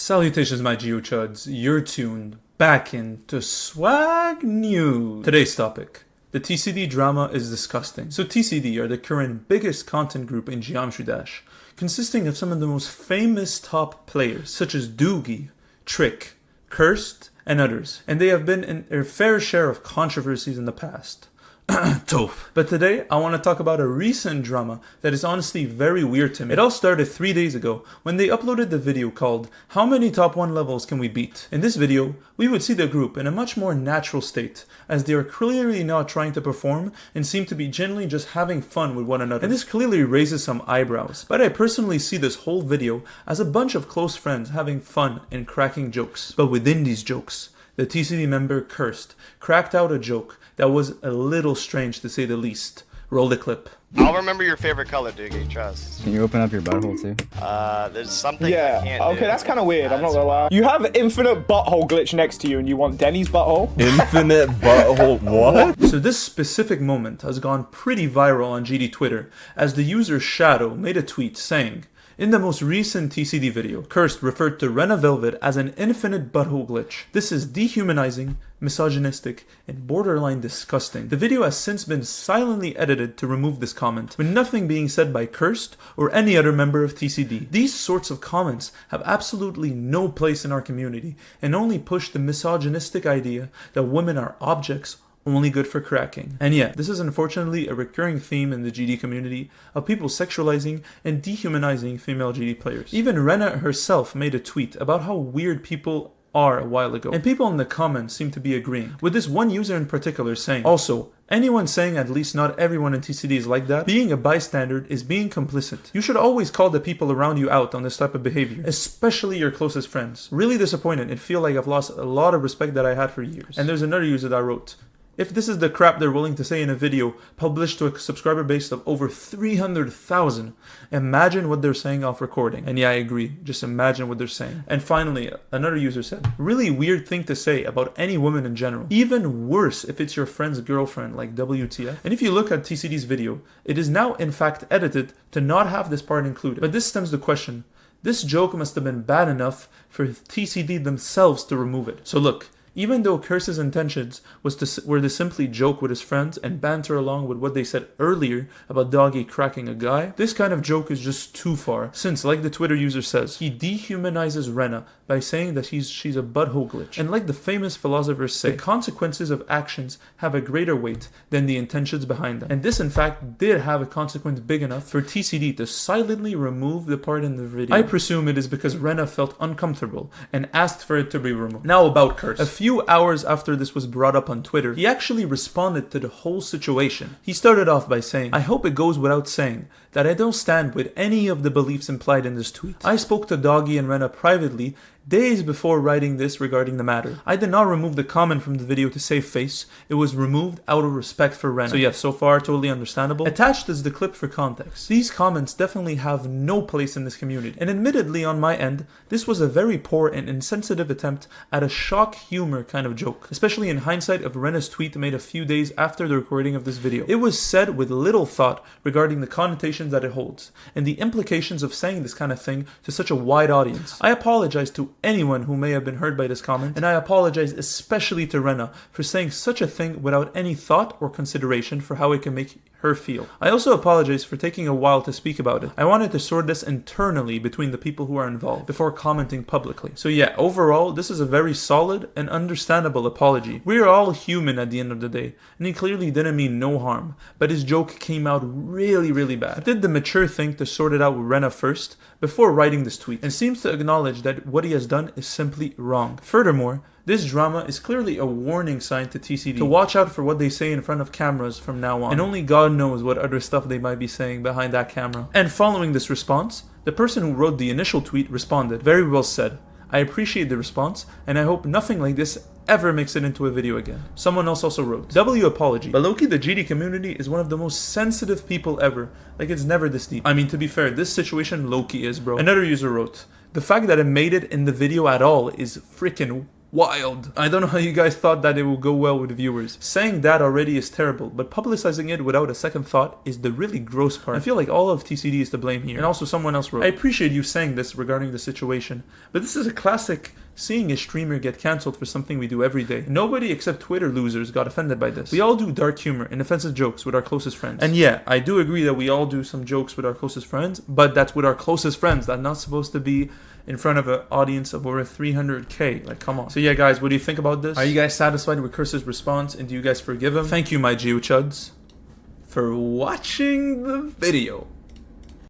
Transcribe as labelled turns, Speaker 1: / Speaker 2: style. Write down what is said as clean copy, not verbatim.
Speaker 1: Salutations, my geochuds. You're tuned back into Swag News. Today's topic: the TCD drama is disgusting. So TCD are the current biggest content group in Geometry Dash, consisting of some of the most famous top players, such as Doogie, Trick, Cursed, and others. And they have been in their fair share of controversies in the past. Tough. But today, I want to talk about a recent drama that is honestly very weird to me. It all started 3 days ago when they uploaded the video called "How many top 1 levels can we beat?" In this video, we would see the group in a much more natural state, as they are clearly not trying to perform and seem to be genuinely just having fun with one another. And this clearly raises some eyebrows, but I personally see this whole video as a bunch of close friends having fun and cracking jokes. But within these jokes, the TCD member Cursed cracked out a joke that was a little strange to say the least. Roll the clip.
Speaker 2: I'll remember your favorite color, Doogie, trust.
Speaker 3: Can you open up your butthole too?
Speaker 2: There's something I can't
Speaker 4: okay,
Speaker 2: do.
Speaker 4: that's kind of weird, I'm not gonna lie. You have infinite butthole glitch next to you and you want Denny's butthole?
Speaker 3: Infinite butthole, what?
Speaker 1: So this specific moment has gone pretty viral on GD Twitter, as the user Shadow made a tweet saying, "In the most recent TCD video, Cursed referred to RenaVelvet as an infinite butthole glitch. This is dehumanizing, misogynistic, and borderline disgusting." The video has since been silently edited to remove this comment, with nothing being said by Cursed or any other member of TCD. These sorts of comments have absolutely no place in our community, and only push the misogynistic idea that women are objects only good for cracking. And yeah, this is unfortunately a recurring theme in the GD community of people sexualizing and dehumanizing female GD players. Even Rena herself made a tweet about how weird people are a while ago, and people in the comments seem to be agreeing, with this one user in particular saying, "Also, anyone saying at least not everyone in TCD is like that, being a bystander is being complicit. You should always call the people around you out on this type of behavior, especially your closest friends. Really disappointed and feel like I've lost a lot of respect that I had for years." And there's another user that wrote, "If this is the crap they're willing to say in a video published to a subscriber base of over 300,000, imagine what they're saying off recording." And yeah, I agree. Just imagine what they're saying. And finally, another user said, "Really weird thing to say about any woman in general. Even worse if it's your friend's girlfriend, like WTF." And if you look at TCD's video, it is now in fact edited to not have this part included. But this stems the question, this joke must have been bad enough for TCD themselves to remove it. So look, even though Curse's intentions were to simply joke with his friends and banter along with what they said earlier about Doggy cracking a guy, this kind of joke is just too far, since, like the Twitter user says, he dehumanizes Rena by saying that she's a butthole glitch. And like the famous philosophers say, the consequences of actions have a greater weight than the intentions behind them. And this in fact did have a consequence big enough for TCD to silently remove the part in the video. I presume it is because Rena felt uncomfortable and asked for it to be removed. Now about Curse. A few hours after this was brought up on Twitter, he actually responded to the whole situation. He started off by saying, "I hope it goes without saying that I don't stand with any of the beliefs implied in this tweet. I spoke to Doggy and Rena privately days before writing this regarding the matter. I did not remove the comment from the video to save face. It was removed out of respect for Rena." So yes, so far totally understandable. Attached is the clip for context. These comments definitely have no place in this community. And admittedly on my end, this was a very poor and insensitive attempt at a shock humor kind of joke, especially in hindsight of Rena's tweet made a few days after the recording of this video. It was said with little thought regarding the connotations that it holds, and the implications of saying this kind of thing to such a wide audience. I apologize to anyone who may have been hurt by this comment, and I apologize especially to Rena for saying such a thing without any thought or consideration for how it can make her feel. I also apologize for taking a while to speak about it. I wanted to sort this internally between the people who are involved before commenting publicly. So yeah, overall, this is a very solid and understandable apology. We are all human at the end of the day, and he clearly didn't mean no harm, but his joke came out really bad. He did the mature thing to sort it out with Rena first before writing this tweet, and seems to acknowledge that what he has done is simply wrong. Furthermore, this drama is clearly a warning sign to TCD to watch out for what they say in front of cameras from now on, and only God knows what other stuff they might be saying behind that camera. And following this response, the person who wrote the initial tweet responded, "Very well said. I appreciate the response, and I hope nothing like this ever makes it into a video again." Someone else also wrote, "W apology, but low-key the GD community is one of the most sensitive people ever. Like it's never this deep." I mean, to be fair, this situation low-key is, bro. Another user wrote, "The fact that it made it in the video at all is freaking Wild. I don't know how you guys thought that it would go well with viewers. Saying that already is terrible, but publicizing it without a second thought is the really gross part. I feel like all of TCD is to blame here. And also someone else wrote, I appreciate you saying this regarding the situation, but this is a classic seeing a streamer get cancelled for something we do every day. Nobody except Twitter losers got offended by this. We all do dark humor and offensive jokes with our closest friends. And yeah, I do agree that we all do some jokes with our closest friends, but that's with our closest friends. That's not supposed to be in front of an audience of over 300k. Like, come on. So yeah, guys, what do you think about this? Are you guys satisfied with Curse's response, and do you guys forgive him? Thank you, my Geochuds, for watching the video.